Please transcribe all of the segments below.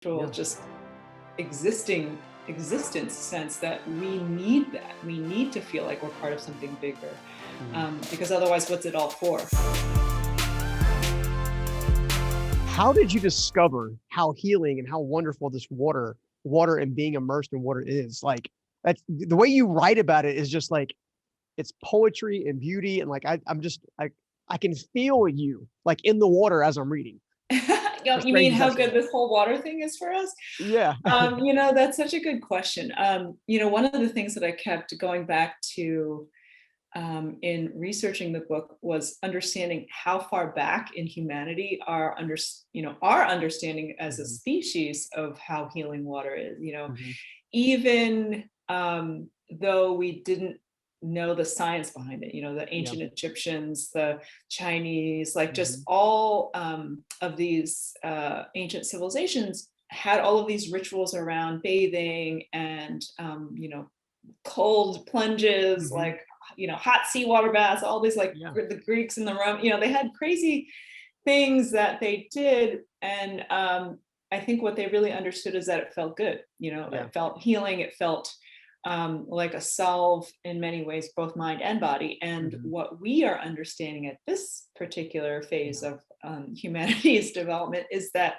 Yeah. just existence sense that we need that. We need to feel like we're part of something bigger, Mhm. because otherwise, what's it all for? How did you discover how healing and how wonderful this water and being immersed in water is? Like, that's the way you write about it is just like it's poetry and beauty, and like I'm just I can feel you like in the water as I'm reading. As You strange mean as how that good sounds. this whole water thing is for us? Yeah. That's such a good question. One of the things that I kept going back to in researching the book was understanding how far back in humanity our understanding as a Mhm, species of how healing water is. mhm. Even though we didn't know the science behind it, the Yeah. ancient Egyptians, the Chinese, like just Mhm, all of these ancient civilizations had all of these rituals around bathing and cold plunges, mhm. like hot seawater baths, all these like Yeah. the Greeks and the Rome, they had crazy things that they did. And I think what they really understood is that it felt good. Yeah. It felt healing. It felt like a salve in many ways, both mind and body. And Mhm. what we are understanding at this particular phase Yeah. of humanity's development is that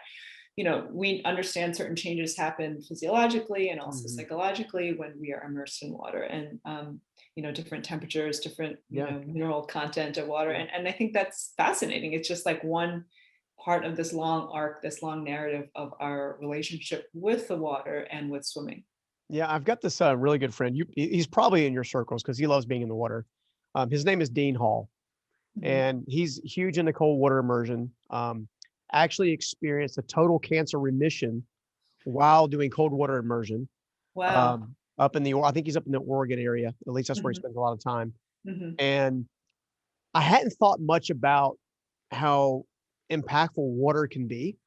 we understand certain changes happen physiologically and also Mhm. psychologically when we are immersed in water, and different temperatures, different Yeah. mineral content of water, Yeah. and I think that's fascinating. It's just like one part of this long arc, this long narrative of our relationship with the water and with swimming. Yeah, I've got this, really good friend. He's probably in your circles because he loves being in the water. His name is Dean Hall, Mhm. and he's huge into cold water immersion. Actually experienced a total cancer remission while doing cold water immersion, Wow. up in the I think he's up in the Oregon area. At least that's where he Mhm. spends a lot of time. Mhm. And I hadn't thought much about how impactful water can be.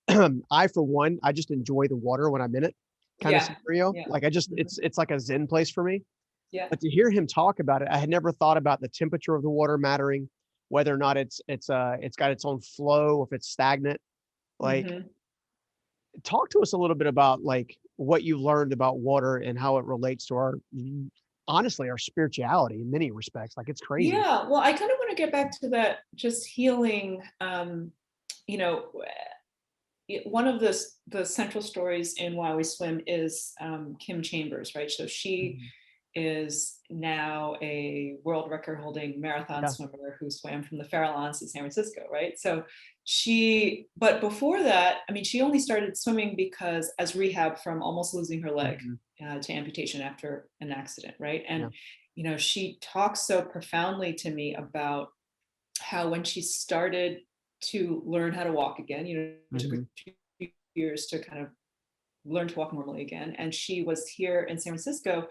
I, for one, I just enjoy the water when I'm in it kind of Yeah. scenario. Yeah. Like I just Mhm. it's like a zen place for me. Yeah. But to hear him talk about it, I had never thought about the temperature of the water mattering, whether or not it's got its own flow, if it's stagnant. Like, Mhm. talk to us a little bit about like what you learned about water and how it relates to honestly, our spirituality in many respects. Like it's crazy. Yeah, well, I kind of want to get back to that just healing. You know, One of the central stories in Why We Swim is Kim Chambers, right? So she Mhm. is now a world record holding marathon Yeah. swimmer who swam from the Farallones to San Francisco, right? But before that, I mean, she only started swimming because as rehab from almost losing her leg Mhm. to amputation after an accident, right? Yeah. And, she talks so profoundly to me about how when she started to learn how to walk again, it took her Mhm. 2 years to kind of learn to walk normally again. And she was here in San Francisco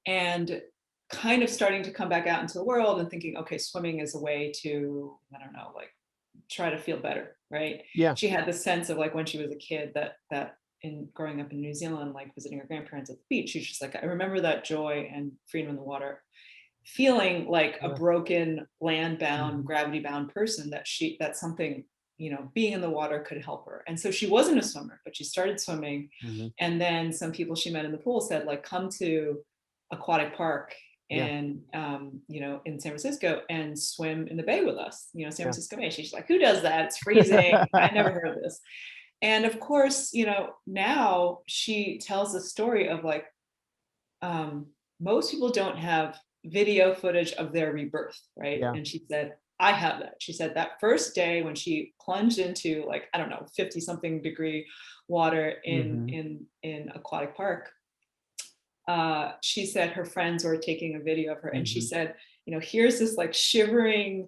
and kind of starting to come back out into the world and thinking, okay, swimming is a way to, I don't know, like try to feel better, right? Yeah. She had the sense of like when she was a kid that in growing up in New Zealand, like visiting her grandparents at the beach, she's just like, I remember that joy and freedom in the water, feeling like a Yeah. broken land bound Mhm. gravity bound person, that something, being in the water could help her. And so she wasn't a swimmer, but she started swimming. Mhm. And then some people she met in the pool said, like, come to aquatic park Yeah. in San Francisco and swim in the bay with us, San Yeah. Francisco Bay. She's like, who does that? It's freezing. I never heard of this. And of course, now she tells the story of like, most people don't have video footage of their rebirth, right? Yeah. And she said, I have that. She said that first day when she plunged into, like, I don't know, 50 something degree water in Mhm. in aquatic park, she said her friends were taking a video of her, and she Mhm. said, here's this like shivering,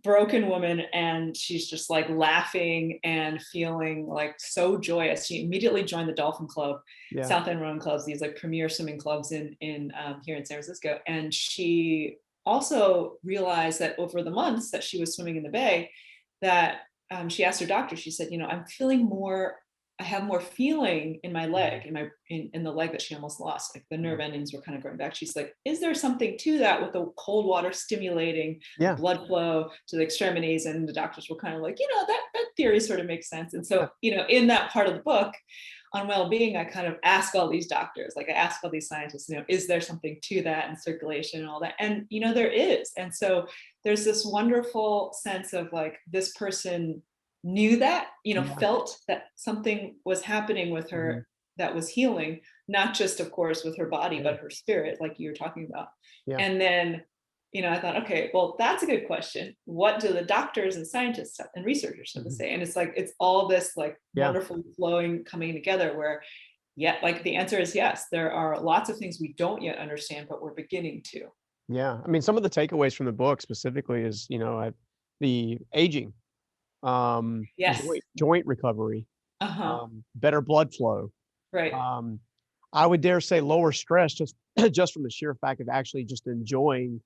broken woman, and she's just like laughing and feeling like so joyous. She immediately joined the Dolphin Club, Yeah. South End Rowing Clubs, these like premier swimming clubs in here in San Francisco, and she also realized that over the months that she was swimming in the bay, that she asked her doctor, she said, I'm feeling more I have more feeling in my leg, in the leg that she almost lost. Like the nerve endings were kind of going back. She's like, is there something to that with the cold water stimulating the Yeah. blood flow to the extremities? And the doctors were kind of like, that theory sort of makes sense. And so, in that part of the book on well-being, I kind of ask all these doctors, like I ask all these scientists, is there something to that and circulation and all that? And, there is. And so there's this wonderful sense of like, this person knew that, felt that something was happening with her that was healing, not just, of course, with her body, but her spirit, like you were talking about. Yeah. And then, I thought, okay, well, that's a good question. What do the doctors and scientists and researchers have to say? And it's like, it's all this like wonderful flowing, coming together where, like the answer is yes, there are lots of things we don't yet understand, but we're beginning to. Yeah. I mean, some of the takeaways from the book specifically is, the aging, Yes. joint recovery, better blood flow. Right. I would dare say lower stress just just from the sheer fact of actually just enjoying.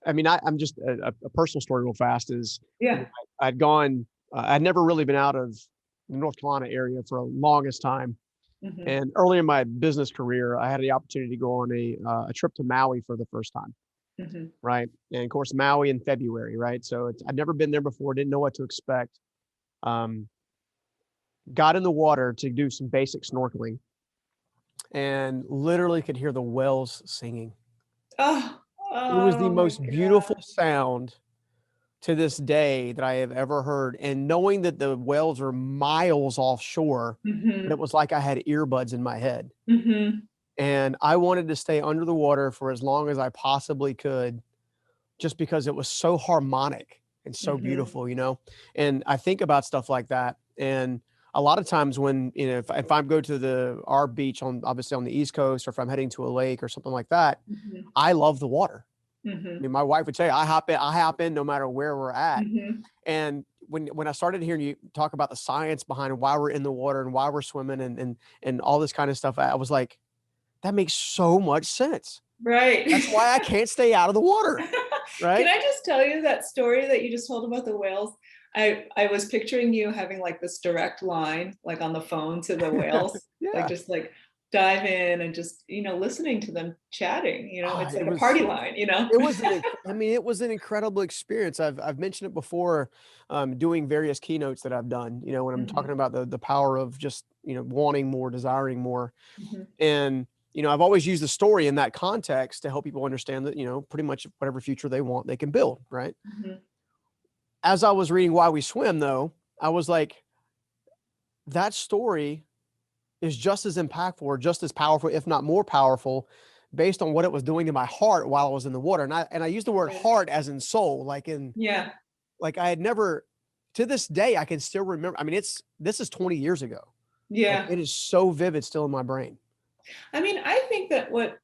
I mean, I'm just a personal story real fast is I'd gone, I'd never really been out of the North Carolina area for a longest time. And early in my business career, I had the opportunity to go on a trip to Maui for the first time. Right. And of course, Maui in February. Right. So I'd never been there before, didn't know what to expect. Got in the water to do some basic snorkeling and literally could hear the whales singing. It was the most beautiful sound to this day that I have ever heard. And knowing that the whales are miles offshore, it was like I had earbuds in my head. And I wanted to stay under the water for as long as I possibly could, just because it was so harmonic and so beautiful, And I think about stuff like that. And a lot of times when, if I go to our beach obviously on the East Coast, or if I'm heading to a lake or something like that, I love the water. I mean, my wife would say, I hop in no matter where we're at. And when I started hearing you talk about the science behind why we're in the water and why we're swimming and all this kind of stuff, I was like, that makes so much sense. Right. That's why I can't stay out of the water. Right. Can I just tell you that story that you just told about the whales? I was picturing you having like this direct line, like on the phone to the whales, like just like dive in and just, listening to them chatting, it's like a party line, It was, it was an incredible experience. I've mentioned it before, doing various keynotes that I've done, when I'm talking about the power of just, wanting more, desiring more. And, I've always used the story in that context to help people understand that, pretty much whatever future they want, they can build. Right. As I was reading Why We Swim, though, I was like, that story is just as impactful or just as powerful, if not more powerful, based on what it was doing to my heart while I was in the water. And I use the word heart as in soul, like like I had never, to this day, I can still remember. I mean, this is 20 years ago. Yeah. It is so vivid still in my brain. I mean, I think that what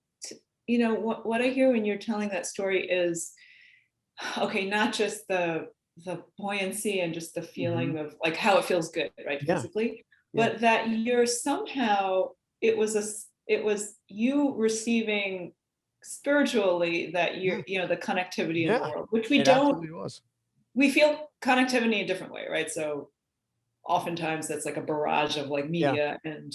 I hear when you're telling that story is, okay, not just the buoyancy and just the feeling of like how it feels good, right, physically, but that you're somehow, it was you receiving spiritually that you're, the connectivity in the world, which we don't, we feel connectivity in a different way, right? So oftentimes that's like a barrage of like media and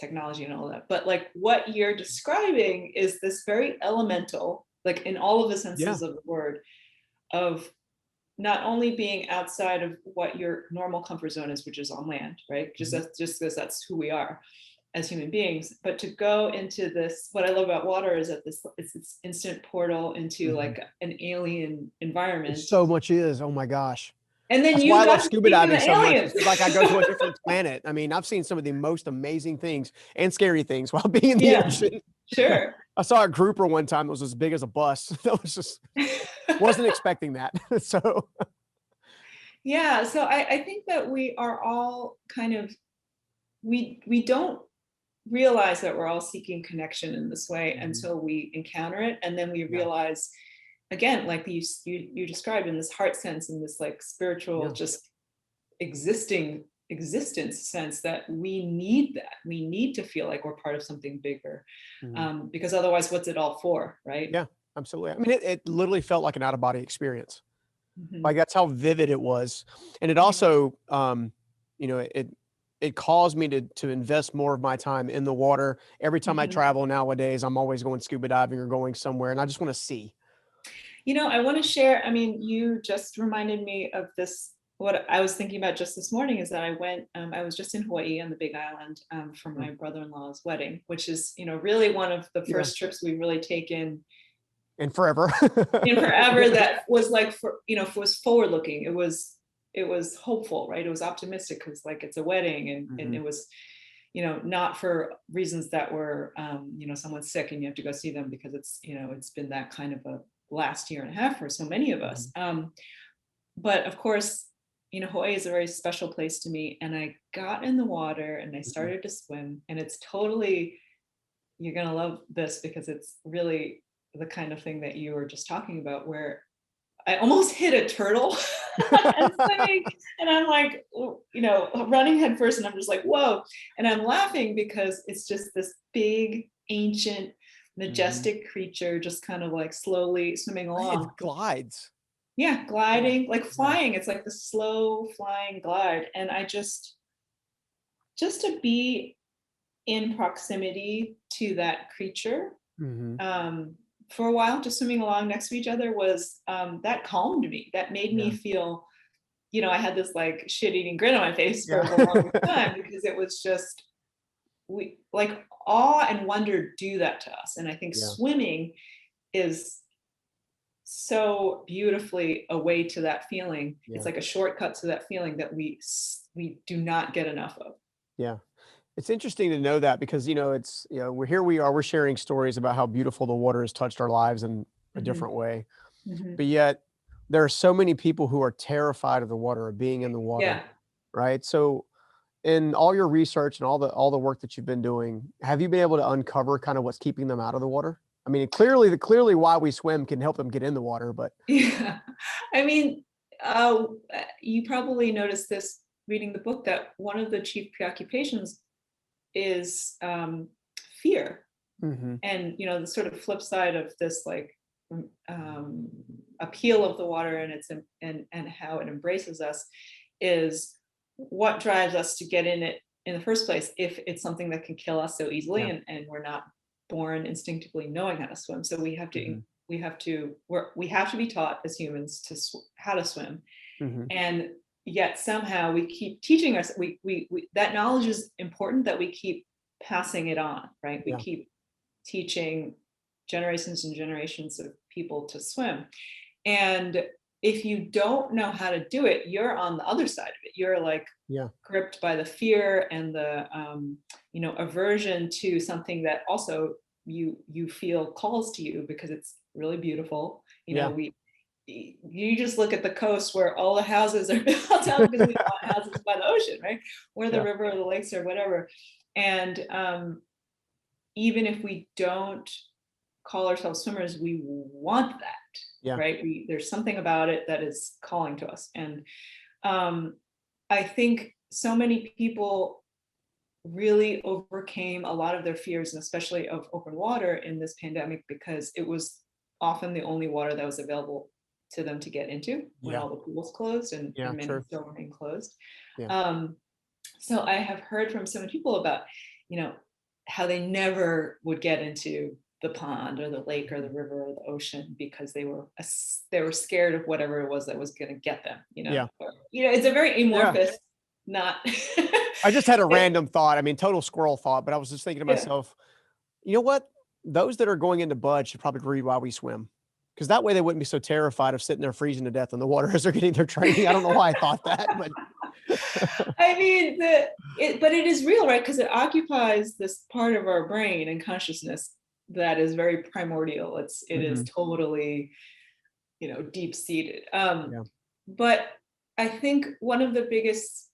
technology and all that. But like what you're describing is this very elemental, like in all of the senses of the word, of not only being outside of what your normal comfort zone is, which is on land, right? Just because that's who we are as human beings, but to go into this, what I love about water is that it's this instant portal into like an alien environment. It so much is. Oh my gosh. And then that's you why I got love to scuba see the diving so much. aliens. It's like I go to a different planet. I mean, I've seen some of the most amazing things and scary things while being in the ocean. Sure. I saw a grouper one time that was as big as a bus. That was just, wasn't expecting that. So. Yeah. So I think that we are all kind of, we don't realize that we're all seeking connection in this way until we encounter it. And then we realize, again, like you described, in this heart sense, in this like spiritual, just existence sense, that we need to feel like we're part of something bigger, because otherwise what's it all for, right? Yeah, absolutely. I mean, it literally felt like an out-of-body experience. Like that's how vivid it was. And it also, it it caused me to invest more of my time in the water. Every time I Mhm. travel nowadays, I'm always going scuba diving or going somewhere, and I just want to see. I want to share, I mean, you just reminded me of this. What I was thinking about just this morning is that I was just in Hawaii on the Big Island for Mm. my brother-in-law's wedding, which is, really one of the Yeah, first trips we really taken and forever. in forever that was like, was forward looking. It was hopeful, right? It was optimistic because like it's a wedding, and Mhm. it was, not for reasons that were, someone's sick and you have to go see them, because it's been that kind of a last year and a half for so many of us. Mhm. But of course, Hawaii is a very special place to me. And I got in the water and I Mhm. started to swim, and it's totally, you're going to love this because it's really the kind of thing that you were just talking about, where I almost hit a turtle and swimming, and I'm like, running head first, and I'm just like, whoa. And I'm laughing because it's just this big, ancient, Mhm. majestic creature just kind of like slowly swimming Right, it along. glides. Yeah, Yeah, gliding, like yeah. flying. It's like the slow flying glide. And I just to be in proximity to that creature, Mhm. um, for a while, just swimming along next to each other, was that calmed me. That made me Yeah, feel, I had this like shit-eating grin on my face for yeah. the longest time, because it was just, we like, awe and wonder do that to us. And I think Yeah, swimming is so beautifully a way to that feeling. It's yeah, like a shortcut to that feeling that we do not get enough of. yeah. It's interesting to know that because, it's, we're sharing stories about how beautiful the water has touched our lives in a Mhm, different way. mhm. But yet there are so many people who are terrified of the water, of being in the water, Yeah. right? So in all your research and all the work that you've been doing, have you been able to uncover kind of what's keeping them out of the water? I mean, clearly why we swim can help them get in the water, but Yeah. I mean, you probably noticed this reading the book, that one of the chief preoccupations is fear. Mhm. And the sort of flip side of this, like, um, appeal of the water, and and how it embraces us, is what drives us to get in it in the first place, if it's something that can kill us so easily, Yeah. and we're not born instinctively knowing how to swim. So Mhm. we have to be taught as humans how to swim. Mhm. And yet somehow we keep teaching us, we that knowledge is important, that we keep passing it on, right? We Yeah. keep teaching generations and generations of people to swim. And if you don't know how to do it, you're on the other side of it. You're like Yeah. gripped by the fear and the aversion to something that also you feel calls to you, because it's really beautiful. Yeah. We You just look at the coast where all the houses are built out because we want houses by the ocean, right? Or the Yeah. river or the lakes or whatever. And even if we don't call ourselves swimmers, we want that, Yeah. right? There's something about it that is calling to us. And um, I think so many people really overcame a lot of their fears, and especially of open water in this pandemic, because it was often the only water that was available to them to get into when Yeah. all the pools closed, and Yeah. many True. still remain closed. Yeah. Um, so I have heard from so many people about, you know, how they never would get into the pond or the lake or the Mhm. river or the ocean because they were scared of whatever it was that was going to get them. Yeah. It's a very Yeah. amorphous, not. I just had a random thought. I mean, total squirrel thought, but I was just thinking to Yeah. myself, you know what? Those that are going into Bud should probably read Why We Swim. Because that way they wouldn't be so terrified of sitting there freezing to death in the water as they're getting their training. I don't know why I thought that, but I mean, but it is real, right? Because it occupies this part of our brain and consciousness that is very primordial. It is Mhm. totally, deep seated. Yeah. But I think one of the biggest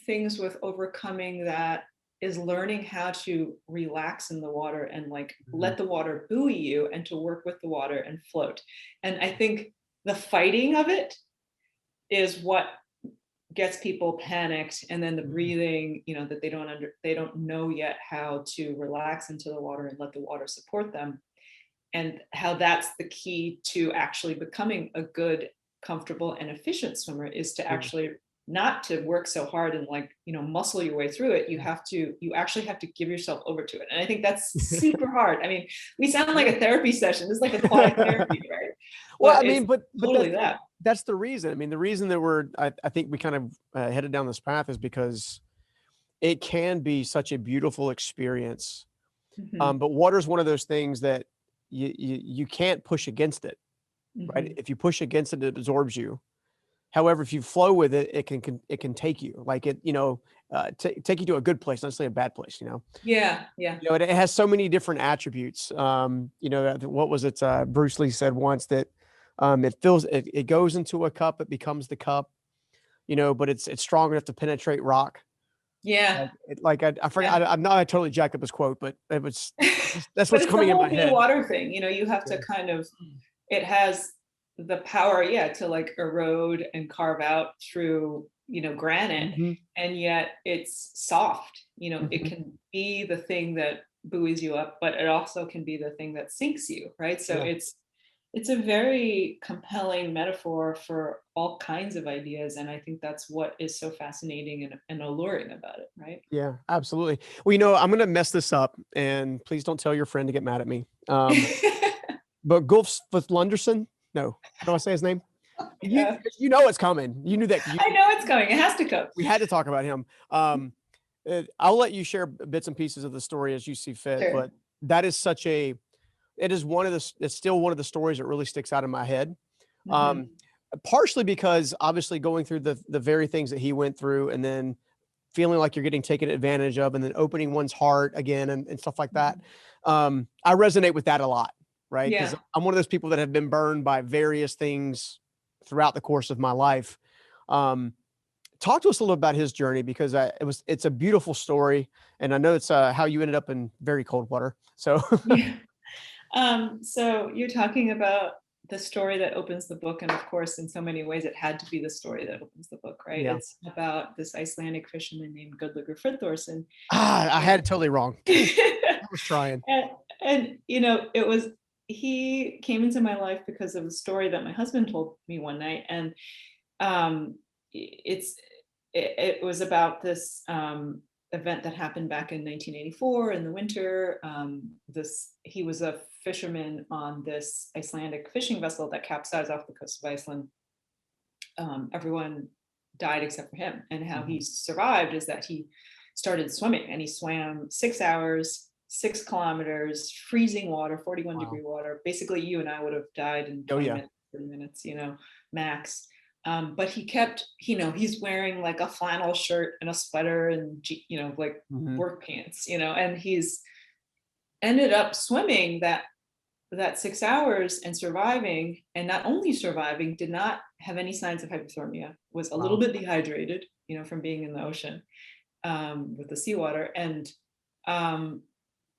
things with overcoming that is learning how to relax in the water and like Mhm. let the water buoy you, and to work with the water and float. And I think the fighting of it is what gets people panicked, and then the Mhm. breathing, that they don't know yet how to relax into the water and let the water support them, and how that's the key to actually becoming a good, comfortable, and efficient swimmer, is to Yeah. actually not to work so hard and like, muscle your way through it. You actually have to give yourself over to it. And I think that's super hard. I mean, we sound like a therapy session. This is like a quiet therapy, right? Well, But I mean, it's but totally that. that's the reason. I mean, the reason that I think we kind of headed down this path is because it can be such a beautiful experience. Mhm, But water is one of those things that you can't push against it, right? mhm. If you push against it, it absorbs you. However, if you flow with it, it can take you, like take you to a good place, not necessarily a bad place. Yeah, yeah, It has so many different attributes. What was it? Bruce Lee said once that it goes into a cup, it becomes the cup. But it's strong enough to penetrate rock. yeah, I yeah. forgot. I'm not. I totally jacked up his quote, but that's But what's it's the coming in whole my be head. water thing. You have to Yeah. kind of, it has the power, yeah, to like erode and carve out through, granite, Mhm, and yet it's soft. It mhm. can be the thing that buoys you up, but it also can be the thing that sinks you, right? So Yeah. it's a very compelling metaphor for all kinds of ideas, and I think that's what is so fascinating and alluring about it, right? Yeah, absolutely. Well, I'm gonna mess this up, and please don't tell your friend to get mad at me. But Gulf with Lunderson? No, how do I say his name? You Yeah. you know it's coming. You knew that. I know it's coming. It has to come. We had to talk about him. I'll let you share bits and pieces of the story as you see fit, Sure. but that is such a it is one of the it's still one of the stories that really sticks out in my head. Mhm. Um, Partially because obviously going through the very things that he went through, and then feeling like you're getting taken advantage of, and then opening one's heart again, and stuff like that. Mhm. I resonate with that a lot, right? Because Yeah. I'm one of those people that have been burned by various things throughout the course of my life. Um, Talk to us a little about his journey, because it's a beautiful story, and I know it's how you ended up in very cold water. So Yeah. So you're talking about the story that opens the book, and of course, in so many ways, it had to be the story that opens the book, right? yeah, It's about this Icelandic fisherman named Gudlaugur Frithorsson. I And had it totally wrong. Dang, I was trying. and it was, he came into my life because of a story that my husband told me one night, and um, it's it was about this event that happened back in 1984 in the winter. This He was a fisherman on this Icelandic fishing vessel that capsized off the coast of Iceland. Everyone died except for him, and how he Mhm. survived is that he started swimming, and he swam 6 hours, 6 kilometers, freezing water, 41 Wow. degree water. Basically, you and I would have died in Oh 20 yeah. minutes, 30 minutes, max. But he kept, he's wearing like a flannel shirt and a sweater and, like Hmm. work pants, and he's ended up swimming that 6 hours and surviving, and not only surviving, did not have any signs of hypothermia, was a little Wow. bit dehydrated, from being in the ocean, with the seawater, um,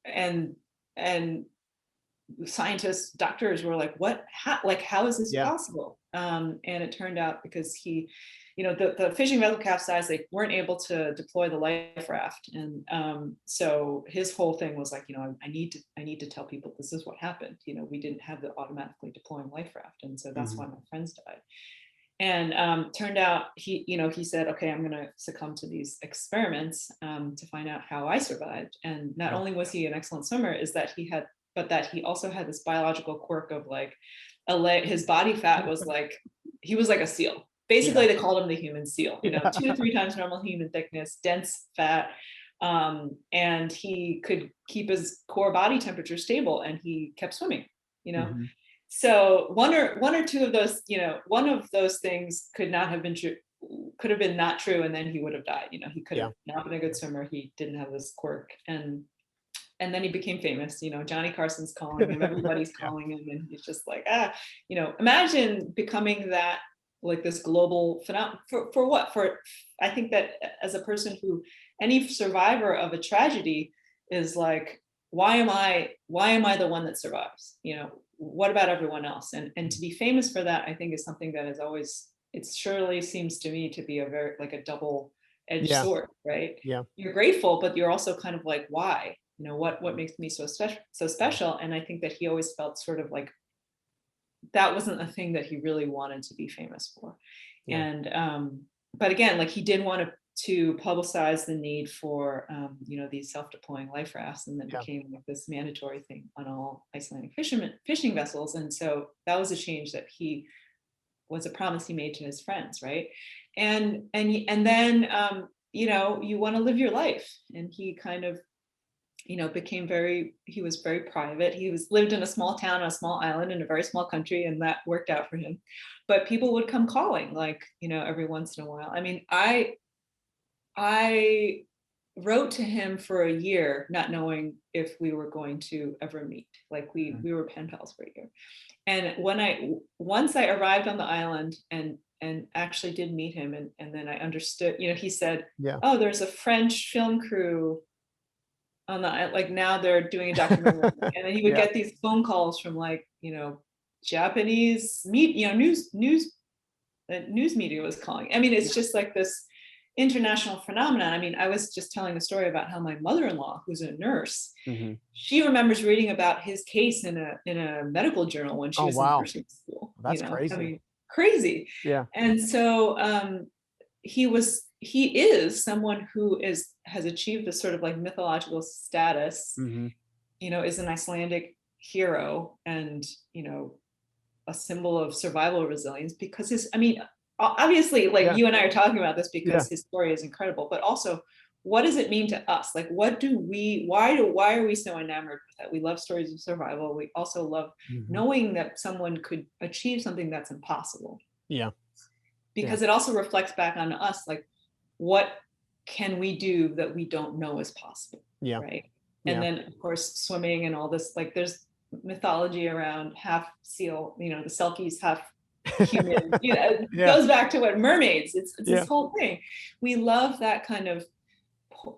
and and scientists, doctors were like, what, how is this Yeah. possible? And it turned out because the fishing vessel capsized, they weren't able to deploy the life raft. And so his whole thing was like, I need to tell people this is what happened. We didn't have the automatically deploying life raft. And so that's Hmm. why my friends died. And turned out he said, okay, I'm going to succumb to these experiments, to find out how I survived. And not Yeah. only was he an excellent swimmer, but that he also had this biological quirk of like, his body fat was like, he was like a seal. Yeah. Basically, they called him the human seal, Yeah. 2 to 3 times normal human thickness, dense fat. And he could keep his core body temperature stable, and he kept swimming, you know Hmm. so one or two of those, one of those things could not have been true, could have been not true, and then he would have died. He could have Yeah. not been a good swimmer. He didn't have this quirk, and then he became famous. Johnny Carson's calling him, everybody's Yeah. calling him, and he's just like, imagine becoming that, like this global phenomenon, for what? For, I think that as a person who, any survivor of a tragedy is like, why am I the one that survives? What about everyone else? And to be famous for that, I think, is something that is always, it surely seems to me to be a very, like a double-edged Yeah. sword, right? Yeah. You're grateful, but you're also kind of like, why? What makes me so special? And I think that he always felt sort of like that wasn't a thing that he really wanted to be famous for. Yeah. And but again, like he did want to publicize the need for, these self-deploying life rafts, and then Yeah. became like this mandatory thing on all Icelandic fishing vessels. And so that was a change that was a promise he made to his friends, right? And then you want to live your life, and he kind of he was very private. He lived in a small town on a small island in a very small country, and that worked out for him. But people would come calling, like, every once in a while. I mean, I wrote to him for a year, not knowing if we were going to ever meet. Like we were pen pals for a year. And once I arrived on the island and actually did meet him, and then I understood, he said, Yeah. oh, there's a French film crew on the, like, now they're doing a documentary. And then he would get these phone calls from, like, Japanese news media was calling. I mean, it's just like this international phenomenon. I mean, I was just telling a story about how my mother-in-law, who's a nurse, she remembers reading about his case in a medical journal when she was in nursing school. That's crazy. I mean, crazy. Yeah. And so he is someone who has achieved this sort of like mythological status, is an Icelandic hero, and a symbol of survival resilience, because obviously, like, you and I are talking about this because his story is incredible, but also, what does it mean to us? Like, why are we so enamored with that? We love stories of survival. We also love knowing that someone could achieve something that's impossible. Yeah. Because it also reflects back on us, like, what can we do that we don't know is possible? Yeah. Right. And then, of course, swimming and all this, like, there's mythology around half seal, the Selkies, half human, goes back to what mermaids, it's this whole thing. We love that kind of,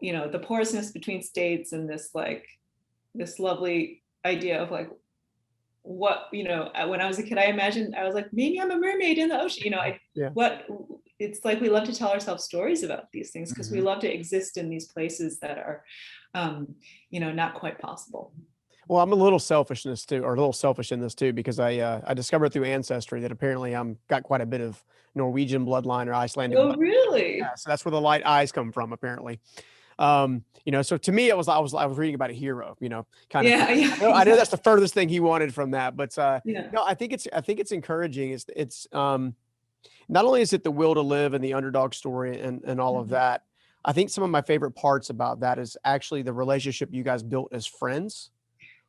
the porousness between states, and this lovely idea of, like, what, when I was a kid, I imagined, I was like, maybe I'm a mermaid in the ocean, it's like, we love to tell ourselves stories about these things because we love to exist in these places that are, not quite possible. Well, I'm a little selfish in this too, because I discovered through Ancestry that apparently I'm got quite a bit of Norwegian bloodline or Icelandic. Oh, really? Yeah, so that's where the light eyes come from, apparently. So to me, I was reading about a hero, kind of. I know that's the furthest thing he wanted from that, but no, I think it's encouraging. It's not only is it the will to live and the underdog story and all of that. I think some of my favorite parts about that is actually the relationship you guys built as friends.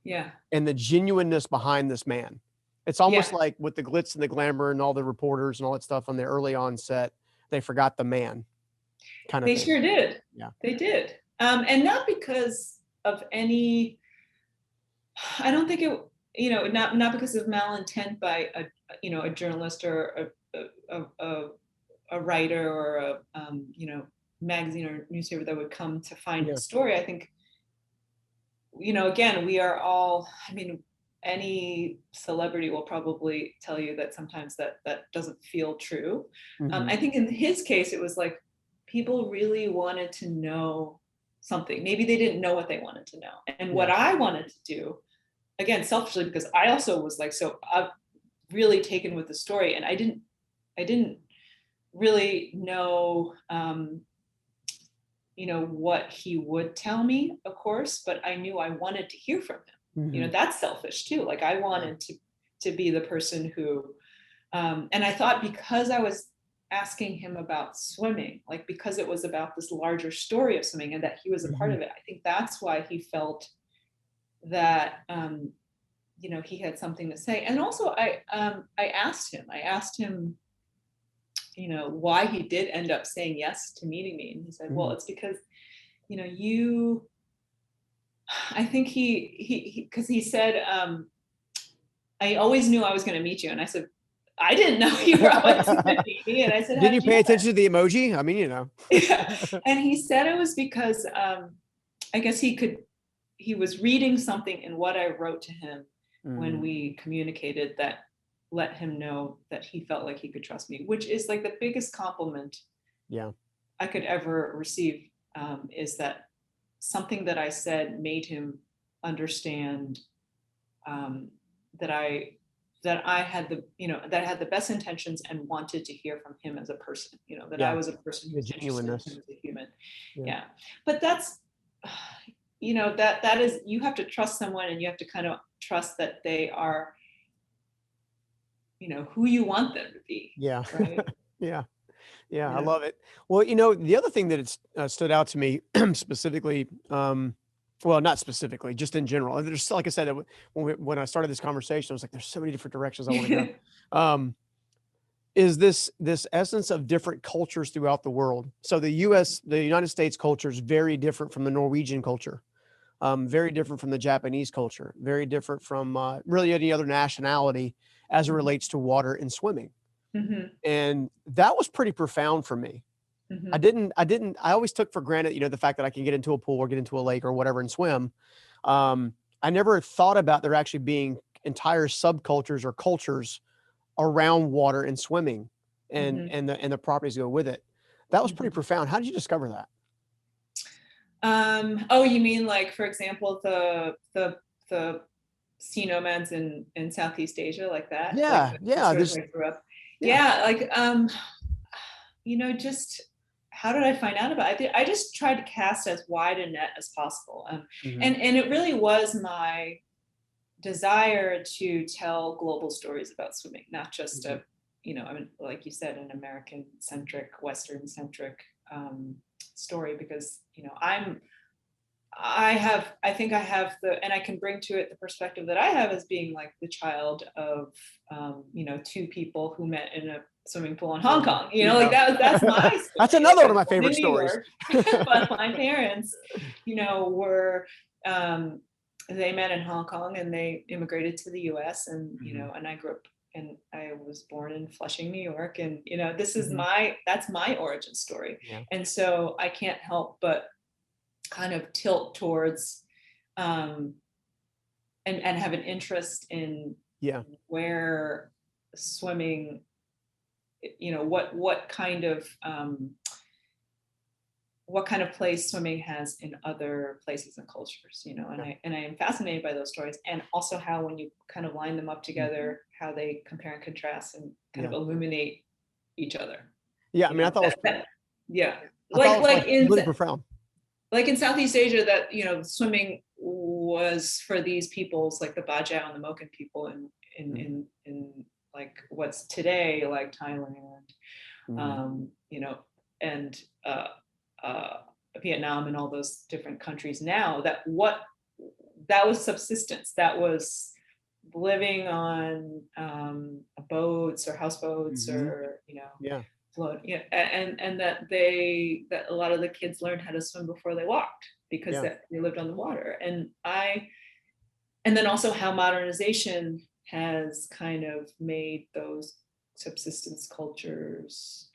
Yeah. And the genuineness behind this man. It's almost like with the glitz and the glamour and all the reporters and all that stuff on the early onset, they forgot the man. They sure did. Yeah. They did. And not because of any, I don't think it, not because of malintent by a journalist or a writer or a, magazine or newspaper that would come to find his story. I think, again, we are all, any celebrity will probably tell you that sometimes that doesn't feel true. I think in his case, it was like people really wanted to know something. Maybe they didn't know what they wanted to know. And what I wanted to do, again, selfishly, because I also was like, so I'm really taken with the story, and I didn't really know, what he would tell me, of course, but I knew I wanted to hear from him. That's selfish too. Like, I wanted to be the person who, and I thought, because I was asking him about swimming, like, because it was about this larger story of swimming and that he was a part of it, I think that's why he felt that, he had something to say. And also I asked him, why he did end up saying yes to meeting me. And he said, well, it's because, I think because he said, I always knew I was going to meet you. And I said, I didn't know you were always going to meet me. And I said, did you pay attention to the emoji? I mean, Yeah. And he said it was because, I guess he was reading something in what I wrote to him when we communicated that let him know that he felt like he could trust me, which is like the biggest compliment I could ever receive, is that something that I said made him understand, that I that I had that I had the best intentions and wanted to hear from him as a person, that I Yeah. was a person who The was interested in him genuineness. as a human. Yeah. Yeah. But that's, that is, you have to trust someone, and you have to kind of trust that they are, who you want them to be. Yeah. Right. Yeah. Yeah. I Yeah. love it. Well, the other thing that it's stood out to me specifically, well, not specifically, just in general. And there's, like I said, when I started this conversation, I was like, there's so many different directions I want to go. Is this essence of different cultures throughout the world. So the United States culture is very different from the Norwegian culture, very different from the Japanese culture, very different from really any other nationality as it relates to water and swimming. Mhm. And that was pretty profound for me. Mhm. I always took for granted, the fact that I can get into a pool or get into a lake or whatever and swim. I never thought about there actually being entire subcultures or cultures around water and swimming and Mhm. and the properties that go with it. That was pretty Mhm. profound. How did you discover that? Oh, you mean, like, for example, the sea nomads in Southeast Asia, like that, like Yeah, the yeah, stories there's I grew up. yeah. Yeah, like, just how did I find out about it? I just tried to cast as wide a net as possible, Mhm, and it really was my desire to tell global stories about swimming, not just mhm. I mean, like you said, an American centric, Western centric story, because I think I have and I can bring to it the perspective that I have as being like the child of, two people who met in a swimming pool in Hong Kong, like that's my That's story. Like, another I one of was my born favorite in New stories. York, but my parents, were, um, they met in Hong Kong and they immigrated to the US, and, Mhm, and I grew up, and I was born in Flushing, New York. And, mhm. that's my origin story. Yeah, And so I can't help but kind of tilt towards, um, and have an interest in yeah, where swimming, what kind of, place swimming has in other places and cultures, and yeah. I am fascinated by those stories, and also how, when you kind of line them up Mhm, together, how they compare and contrast and kind of yeah. illuminate each other. Yeah, I mean, Yeah, I thought it like was, like, in really profound. Southeast Asia, that swimming was for these peoples, like the Bajau and the Moken people Mhm, in like what's today like Thailand, mhm. um, you know, and uh, Vietnam, and all those different countries now, that was subsistence, that was living on, boats or houseboats, Mhm. or Yeah, float, and that a lot of the kids learned how to swim before they walked, because yeah, that they lived on the water. And then also how modernization has kind of made those subsistence cultures,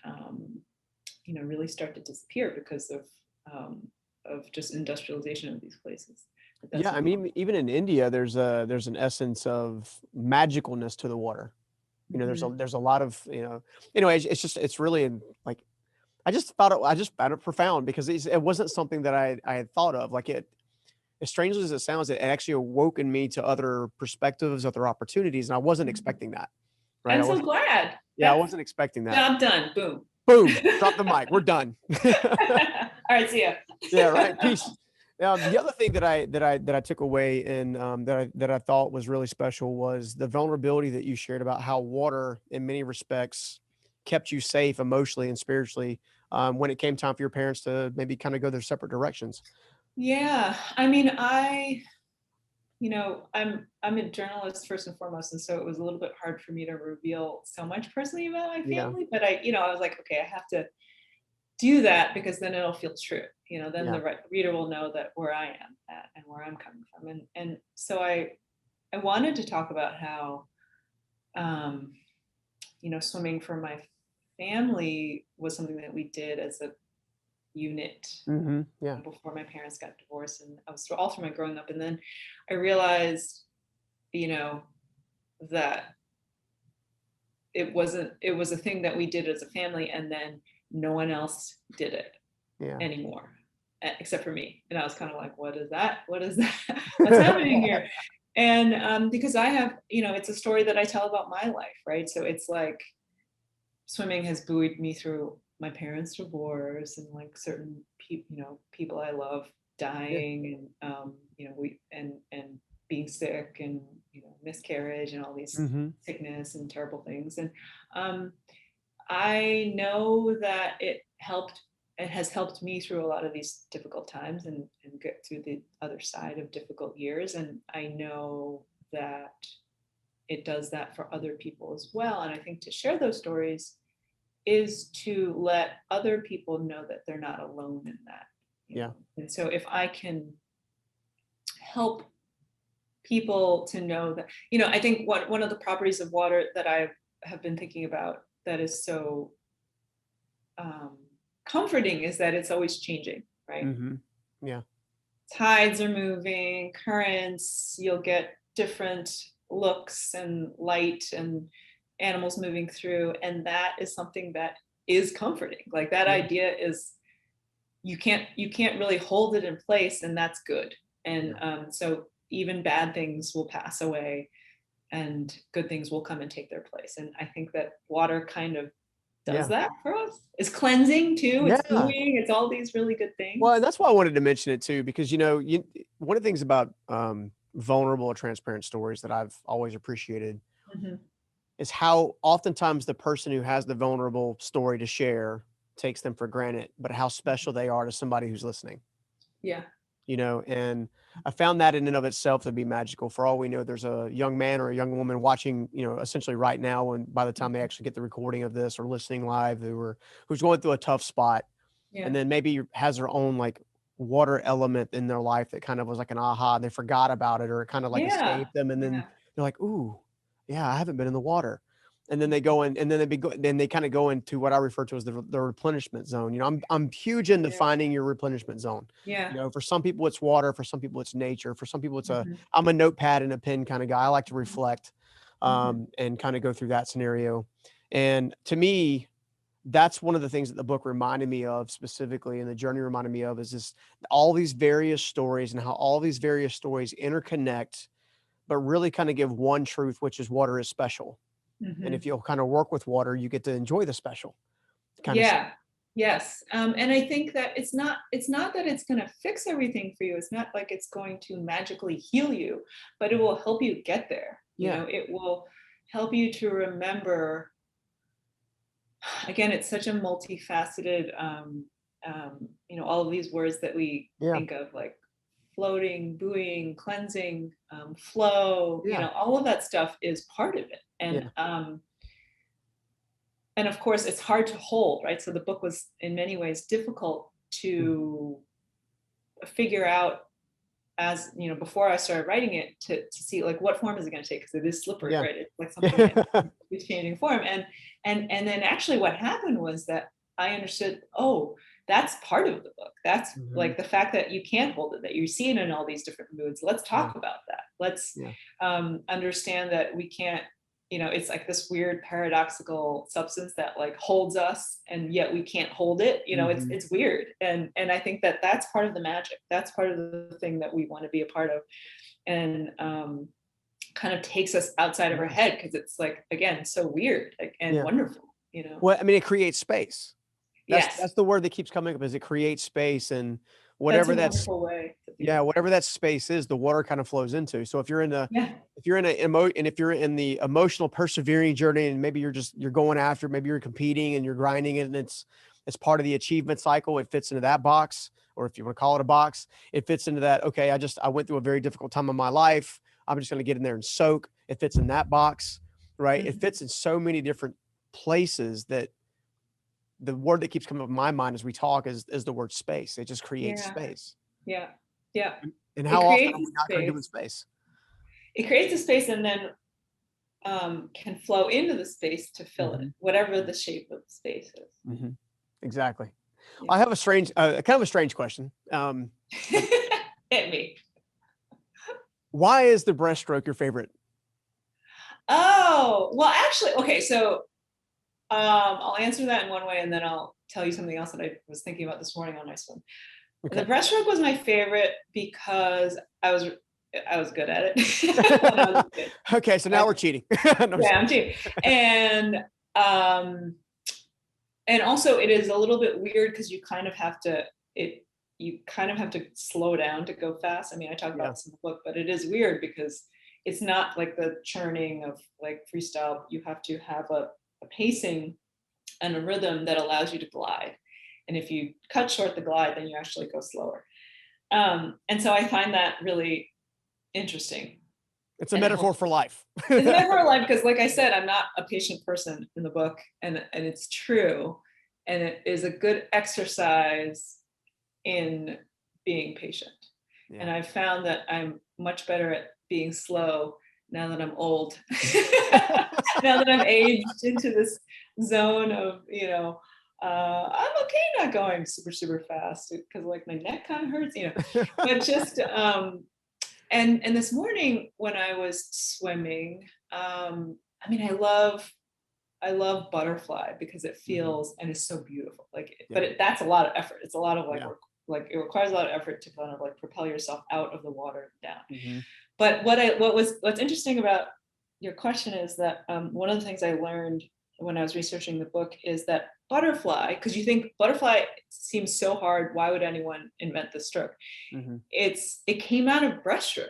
really start to disappear because of just industrialization of these places. But that's yeah. I not mean, even in India, there's an essence of magicalness to the water. Mhm. There's a lot of, anyway, it's just, it's really like, I just found it profound because it wasn't something that I had thought of. Like, as strangely as it sounds, it actually awoken me to other perspectives, other opportunities, and I wasn't Mhm. expecting that. Right? I'm so glad. Yeah, I That's wasn't expecting that. job done. Boom. Boom, drop the mic. We're done. All right, see ya. Yeah, right. Peace. Now, the other thing that I took away, and that I thought was really special, was the vulnerability that you shared about how water, in many respects, kept you safe emotionally and spiritually, when it came time for your parents to maybe kind of go their separate directions. Yeah, I mean, I'm a journalist first and foremost, and so it was a little bit hard for me to reveal so much personally about my Yeah, family. But I was like, okay, I have to do that, because then it'll feel true. Then yeah, the reader will know that where I am at and where I'm coming from. And so I wanted to talk about how, um, swimming for my family was something that we did as a unit yeah, before my parents got divorced, and I was all through my growing up. And then I realized, you know, that it was a thing that we did as a family, and then no one else did it yeah. anymore, except for me. And I was kind of like, what is that? What is that? What's happening here? And because I have, it's a story that I tell about my life, right? So it's like swimming has buoyed me through my parents' divorce and like certain people I love Yeah. dying, and we and being sick, and miscarriage and all these Mm-hmm. sickness and terrible things. And um, I know that it has helped me through a lot of these difficult times, and get through the other side of difficult years. And I know that it does that for other people as well. And I think to share those stories is to let other people know that they're not alone in that. Yeah. And so if I can help people to know that, I think one of the properties of water that I have been thinking about that is so um, comforting is that it's always changing, right? Mm-hmm. Yeah. Tides are moving, currents, you'll get different looks and light and animals moving through. And that is something that is comforting. Like that Yeah. idea is you can't really hold it in place, and that's good. And Yeah. so even bad things will pass away and good things will come and take their place. And I think that water kind of does Yeah. that for us. It's cleansing too. It's Yeah. buoying. It's all these really good Well, things. and that's why I wanted to mention it too, because one of the things about vulnerable or transparent stories that I've always appreciated Mhm. is how oftentimes the person who has the vulnerable story to share takes them for granted, but how special they are to somebody who's listening. Yeah. And I found that in and of itself to be magical. For all we know, there's a young man or a young woman watching, essentially right now, and by the time they actually get the recording of this or listening live, who's going through a tough spot, Yeah. and then maybe has their own like water element in their life that kind of was like an aha, and they forgot about it, or it kind of like Yeah. escaped them, and then Yeah. they're like, "Ooh, yeah, I haven't been in the water." And then they go in, and then they kind of go into what I refer to as the replenishment zone. I'm huge into Yeah. finding your replenishment zone. Yeah. For some people it's water, for some people it's nature, for some people Mhm. I'm a notepad and a pen kind of guy. I like to reflect, Mhm. and kind of go through that scenario. And to me, that's one of the things that the book reminded me of specifically, and the journey reminded me of, is this all these various stories and how all these various stories interconnect, but really kind of give one truth, which is water is special. And if Mhm. you'll kind of work with water, you get to enjoy the special kind of. Yeah. Yes. And I think that it's not that it's going to fix everything for you. It's not like it's going to magically heal you, but it will help you get there. Yeah. It will help you to remember. Again, it's such a multifaceted, all of these words that we Yeah. think of, like floating, buoying, cleansing, flow, Yeah. all of that stuff is part of it. Yeah. And of course it's hard to hold, right? So the book was in many ways difficult Mhm. to figure out, as before I started writing it, to see like what form is it going to take, because it is slippery, Yeah. right? It's like something is changing form. And then actually what happened was that I understood, oh, that's part of the book. That's Mhm. like the fact that you can't hold it, that you see it in all these different moods. Let's Yeah. talk about that. Let's Yeah. understand that we can't, it's like this weird paradoxical substance that like holds us and yet we can't hold it. it's Mhm. it's weird. And I think that that's part of the magic. That's part of the thing that we want to be a part of. And kind of takes us outside of our Yeah. head, because it's like, again, so weird, like, and Yeah. wonderful. Well, I mean, it creates space. That's Yes, that's the word that keeps coming up, is it creates space, and that's whatever a that's wonderful way to think yeah, about whatever that space is, the water kind of flows into. So it. if you're in the emotional persevering journey, and maybe you're going after, maybe you're competing and you're grinding it, and it's part of the achievement cycle, it fits into that box. Or if you want to call it a box, it fits into that. Okay, I went through a very difficult time in my life. I'm just going to get in there and soak. It fits in that box, right? It Mhm. fits in so many different places that the word that keeps coming up in my mind as we talk is the word space. It just creates Yeah, space. yeah, yeah. And It how often creates are a we not kind of doing space. space? It creates a space, and then can flow into the space to fill it, Mhm. whatever the shape of the space is. Mhm. Exactly. I Yeah. have kind of a strange question. But Hit me. why is the breaststroke your favorite? Oh, well, actually, okay, so I'll answer that in one way, and then I'll tell you something else that I was thinking about this morning on my swim. The Okay. breaststroke was my favorite because I was I was good at it when I was a kid. Okay, so now we're cheating. No, Yeah, I'm cheating. And also it is a little bit weird because you kind of have to slow down to go fast. I mean, I talk about this in the book, but it is weird because it's not like the churning of like freestyle. You have to have a pacing and a rhythm that allows you to glide. And if you cut short the glide, then you actually go slower. And so I find that really interesting. it's a metaphor for life. It's a metaphor for life because, like I said, I'm not a patient person in the book, and it's true, and it is a good exercise in being patient. Yeah. And I've found that I'm much better at being slow now that I'm old. Now that I'm aged into this zone of, I'm okay not going super fast because like my neck kind of hurts, but just and this morning when I was swimming, I mean, I love butterfly because it feels and it's so beautiful. Like, but that's a lot of effort. It's a lot of like it requires a lot of effort to kind of like propel yourself out of the water down. Mm-hmm. But what's interesting about your question is that one of the things I learned when I was researching the book is that butterfly, because you think butterfly seems so hard, why would anyone invent the stroke? Mm-hmm. It came out of breaststroke.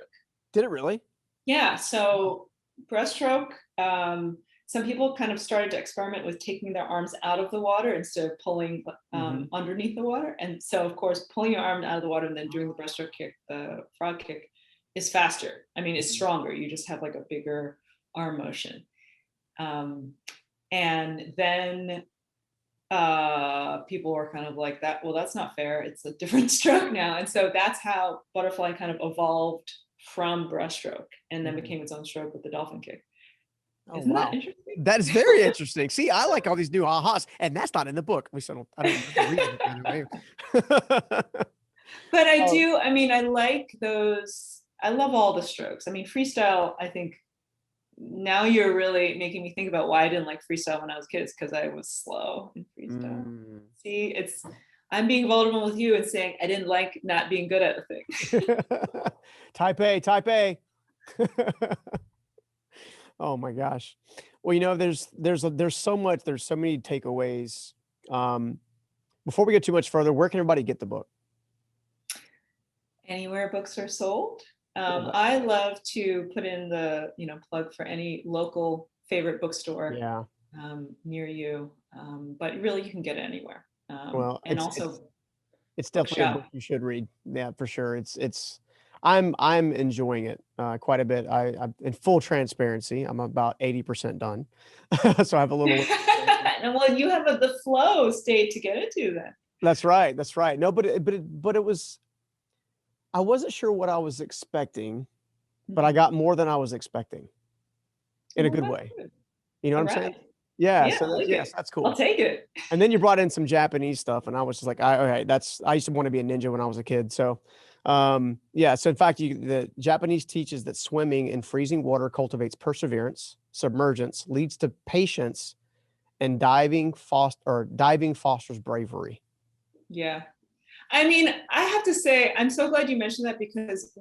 Did it really? Yeah. So breaststroke, some people kind of started to experiment with taking their arms out of the water instead of pulling underneath the water. And so, of course, pulling your arm out of the water and then doing the breaststroke kick, the frog kick, is faster. I mean, it's stronger. You just have like a bigger arm motion. And then people were kind of like that. Well, that's not fair. It's a different stroke now. And so that's how butterfly kind of evolved from breaststroke and then became its own stroke with the dolphin kick. Oh, isn't that interesting? That is very interesting. See, I like all these new ahas, and that's not in the book. At least I don't read it anyway. But I do. I mean, I like those. I love all the strokes. I mean, freestyle, I think now you're really making me think about why I didn't like freestyle when I was a kid. It's because I was slow in freestyle. See, I'm being vulnerable with you and saying I didn't like not being good at a thing. Type A. Oh my gosh. Well, there's so much, there's so many takeaways. Before we get too much further, where can everybody get the book? Anywhere books are sold. I love to put in the, plug for any local favorite bookstore near you. But really you can get it anywhere. Well, and it's definitely a book you should read. Yeah, for sure. I'm enjoying it quite a bit. I'm in full transparency. I'm about 80% done. So I have a little. Well, you have the flow state to get into then. That's right. No, but it was, I wasn't sure what I was expecting, but I got more than I was expecting in a good way. Good. You know what I'm saying? Yeah. So that's cool. I'll take it. And then you brought in some Japanese stuff and I was just like, I used to want to be a ninja when I was a kid. So, so in fact, the Japanese teaches that swimming in freezing water cultivates perseverance, submergence leads to patience, and diving fosters bravery. Yeah. I mean, I have to say, I'm so glad you mentioned that because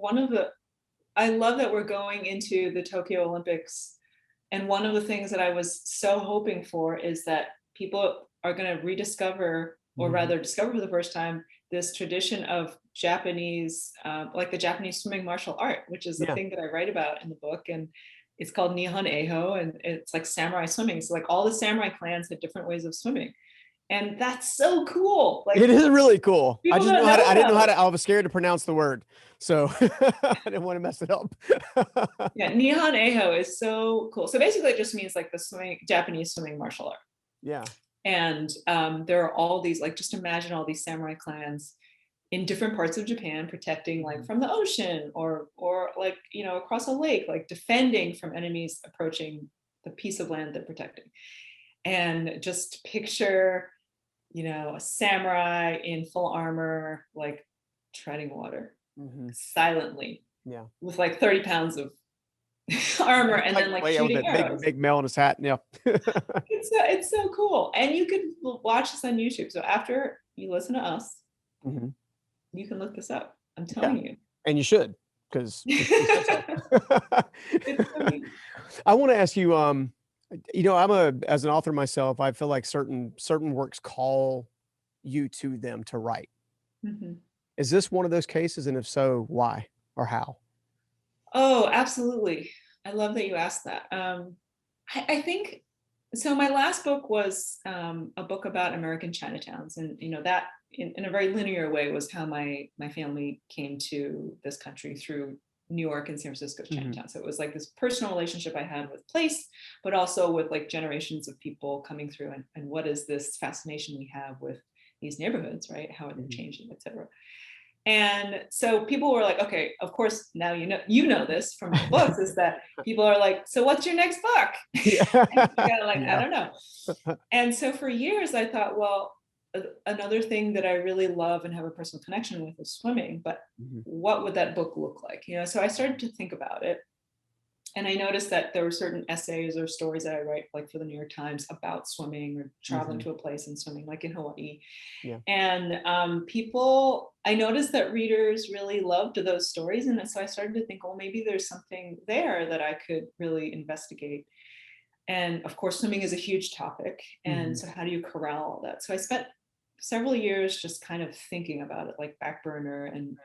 I love that we're going into the Tokyo Olympics. And one of the things that I was so hoping for is that people are going to rediscover, or rather discover for the first time, this tradition of Japanese, like the Japanese swimming martial art, which is the thing that I write about in the book. And it's called Nihon Eiho, and it's like samurai swimming. So like all the samurai clans had different ways of swimming. And that's so cool. Like, it is really cool. I didn't know how to, I was scared to pronounce the word. So I didn't want to mess it up. Yeah, Nihon Eiho is so cool. So basically it just means like the Japanese swimming martial art. Yeah. And there are all these, like, just imagine all these samurai clans in different parts of Japan protecting like from the ocean or like, across a lake, like defending from enemies approaching the piece of land they're protecting. And just picture, a samurai in full armor, like treading water silently, with like 30 pounds of armor, and then like shooting arrows. Big male in his hat. Yeah. It's so cool. And you could watch this on YouTube. So after you listen to us, you can look this up. I'm telling you. And you should. because It's funny. I want to ask you, as an author myself, I feel like certain works call you to them to write. Mhm. Is this one of those cases? And if so, why or how? Oh, absolutely. I love that you asked that. I think so. My last book was a book about American Chinatowns, and that in a very linear way was how my family came to this country through New York and San Francisco's Mhm. Chinatown. So it was like this personal relationship I had with place, but also with like generations of people coming through, and what is this fascination we have with these neighborhoods, right? How are they Mhm. changing, et cetera. And so people were like, okay, of course, now you know this from my books, is that people are like, so what's your next book? Yeah. And I kind of like, I Yeah. don't know. And so for years I thought, well, another thing that I really love and have a personal connection with is swimming, but Mhm. what would that book look like? So I started to think about it. And I noticed that there were certain essays or stories that I write, like for the New York Times, about swimming or traveling Mhm. to a place and swimming, like in Hawaii. Yeah. And I noticed that readers really loved those stories. And so I started to think, well, maybe there's something there that I could really investigate. And of course, swimming is a huge topic. And Mhm. so how do you corral all that? So I spent several years just kind of thinking about it, like back burner, and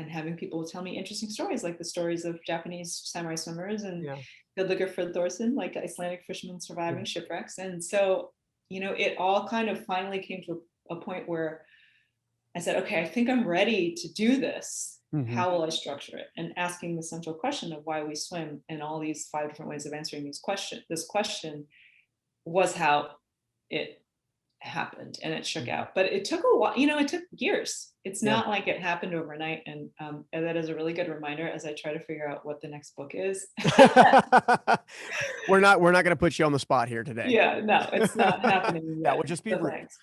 having people tell me interesting stories, like the stories of Japanese samurai swimmers and Yeah. Gudlaugur Frithorsson, like Icelandic fishermen surviving shipwrecks. And so, it all kind of finally came to a point where I said, okay, I think I'm ready to do this. Mhm. How will I structure it? And asking the central question of why we swim, and all these 5 different ways of answering this question was how it happened, and it shook Mhm. out. But it took a while, it took years. It's Yeah. not like it happened overnight. And that is a really good reminder as I try to figure out what the next book is. We're not gonna put you on the spot here today. Yeah, no, it's not happening That yet, would just be but rude. thanks.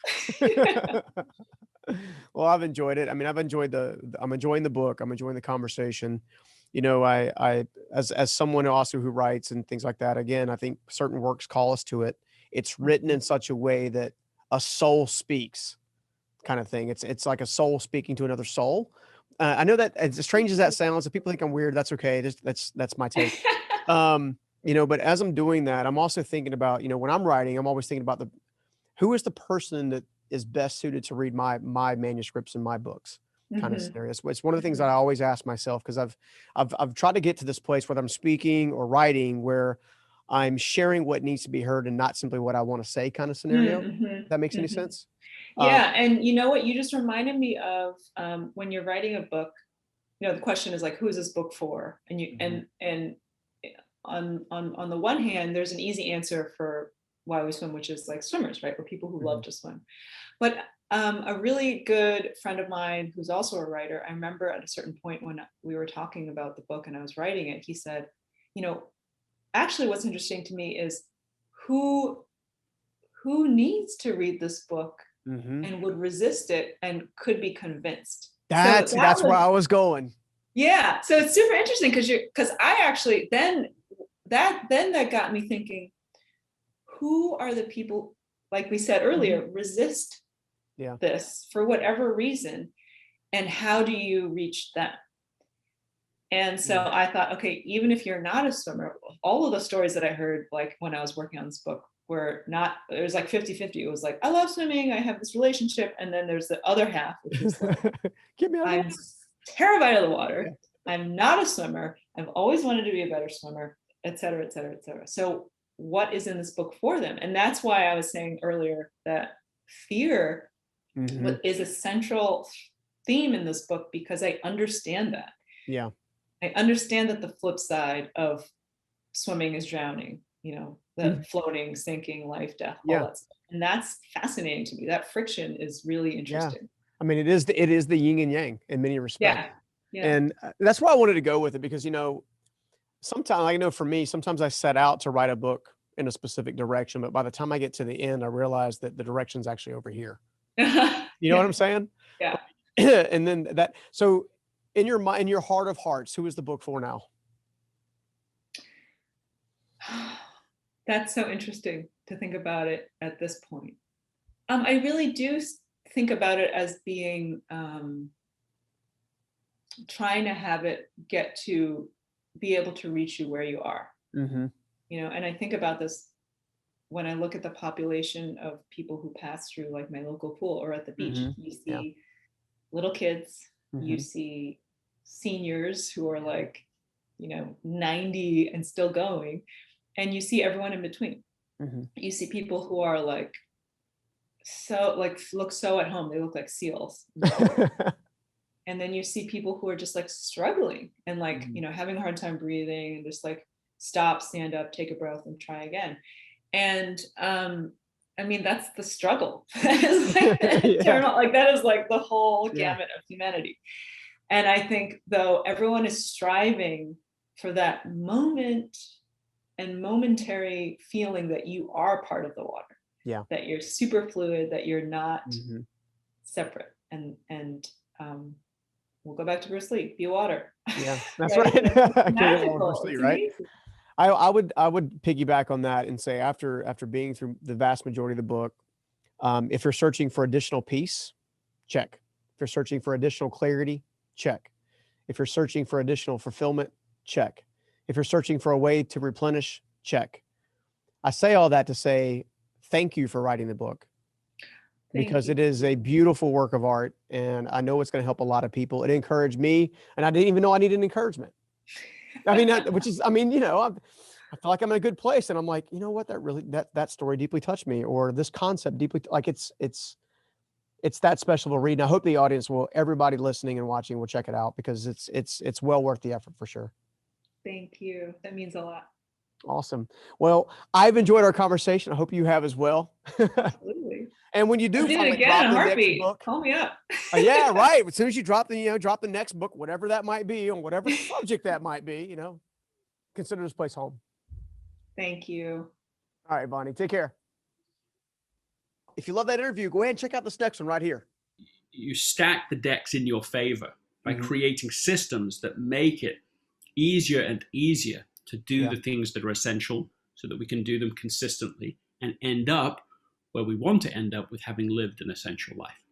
Well, I've enjoyed it. I mean, I'm enjoying the book. I'm enjoying the conversation. I as someone also who writes and things like that, again, I think certain works call us to it. It's written in such a way that a soul speaks kind of thing. It's like a soul speaking to another soul. I know that as strange as that sounds, if people think I'm weird, that's okay. That's my take. But as I'm doing that, I'm also thinking about, when I'm writing, I'm always thinking about who is the person that is best suited to read my manuscripts and my books kind of Mhm, scenario. It's one of the things that mhm, I always ask myself because I've tried to get to this place, whether I'm speaking or writing, where I'm sharing what needs to be heard and not simply what I want to say kind of scenario. mhm, If that makes any mhm. sense? Um, Yeah, and you know what? You just reminded me of when you're writing a book. The question is like, who is this book for? And you mhm, and on the one hand, there's an easy answer for why we swim, which is like swimmers, right? Or people who love mhm, to swim. But a really good friend of mine who's also a writer, I remember at a certain point when we were talking about the book and I was writing it, he said, you know, actually, what's interesting to me is who who needs to read this book mhm. and would resist it and could be convinced. So that That's where was, I was going. yeah. So it's super interesting because I actually then that got me thinking, who are the people, like we said Mhm. earlier, resist Yeah. this for whatever reason, and how do you reach them? And so Yeah. I thought, okay, even if you're not a swimmer, all of the stories that I heard, like when I was working on this book, were not, it was like 50-50. It was like, I love swimming, I have this relationship. And then there's the other half, which was like, Get me out of the I'm water. terrified of the Yeah. water. I'm not a swimmer. I've always wanted to be a better swimmer, et cetera, et cetera, et cetera. So what is in this book for them? And that's why I was saying earlier that fear Mhm. is a central theme in this book, because I understand that. Yeah. I understand that the flip side of swimming is drowning, the Mhm. floating, sinking, life, death, all Yeah. that stuff. And that's fascinating to me. That friction is really Yeah. interesting. I mean, it is the yin and yang in many respects. Yeah. Yeah. And that's why I wanted to go with it because, sometimes I know for me, sometimes I set out to write a book in a specific direction, but by the time I get to the end, I realize that the direction's actually over here. You know what Yeah. I'm saying? Yeah. And then so in your mind, in your heart of hearts, who is the book for now? That's so interesting to think about it at this point. I really do think about it as being trying to have it get to be able to reach you where you are. Mm-hmm. You know, and I think about this when I look at the population of people who pass through like my local pool or at the beach. Mm-hmm. You Yeah. see little kids, you Mm-hmm. see seniors who are like, you know, 90 and still going, and you see everyone in between. Mm-hmm. You see people who are like, so like look so at home, they look like seals. And then you see people who are just like struggling and like, Mhm. you know, having a hard time breathing and just like stop, stand up, take a breath and try again. And I mean, that's the struggle. Like, eternal, like that is like the whole gamut of humanity. And I think though everyone is striving for that moment and momentary feeling that you are part of the water, that you're super fluid, that you're not separate. And we'll go back to Bruce Lee, be water. Yeah, that's right. right. It's magical. It's right? amazing. I would piggyback on that and say after being through the vast majority of the book, if you're searching for additional peace, check. If you're searching for additional clarity, check. If you're searching for additional fulfillment, check. If you're searching for a way to replenish, check. I say all that to say thank you for writing the book. Because it is a beautiful work of art, and I know it's going to help a lot of people. It encouraged me, and I didn't even know I needed encouragement. I mean, you know, I feel like I'm in a good place, and I'm like, you know what, that story deeply touched me, or this concept deeply, like it's that special to read. And I hope the audience everybody listening and watching will check it out because it's well worth the effort for sure. Thank you. That means a lot. Awesome. Well, I've enjoyed our conversation. I hope you have as well. Absolutely. And when you do finally drop the next book, call me up. Yeah, right. As soon as you drop the next book, whatever that might be, on whatever subject that might be, you know, consider this place home. Thank you. All right, Bonnie, take care. If you love that interview, go ahead and check out this next one right here. You stack the decks in your favor by creating systems that make it easier and easier to do the things that are essential so that we can do them consistently and end up where we want to end up with having lived an essential life.